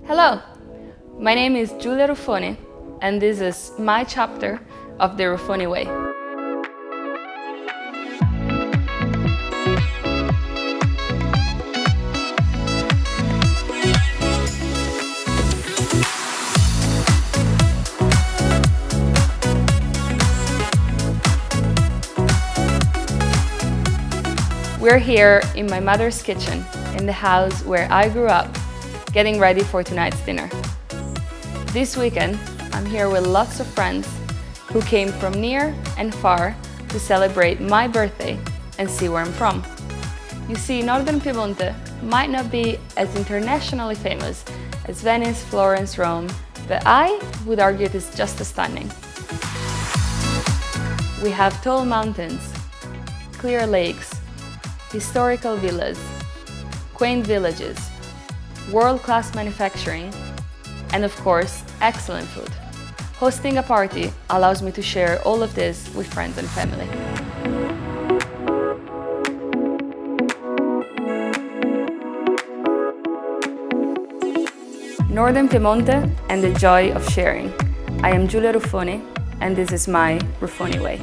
Hello, my name is Giulia Ruffoni, and this is my chapter of the Ruffoni Way. We're here in my mother's kitchen, in the house where I grew up, getting ready for tonight's dinner. This weekend, I'm here with lots of friends who came from near and far to celebrate my birthday and see where I'm from. You see, Northern Piemonte might not be as internationally famous as Venice, Florence, Rome, but I would argue it is just as stunning. We have tall mountains, clear lakes, historical villas, quaint villages, world-class manufacturing, and of course, excellent food. Hosting a party allows me to share all of this with friends and family. Northern Piemonte and the joy of sharing. I am Giulia Ruffoni, and this is my Ruffoni Way.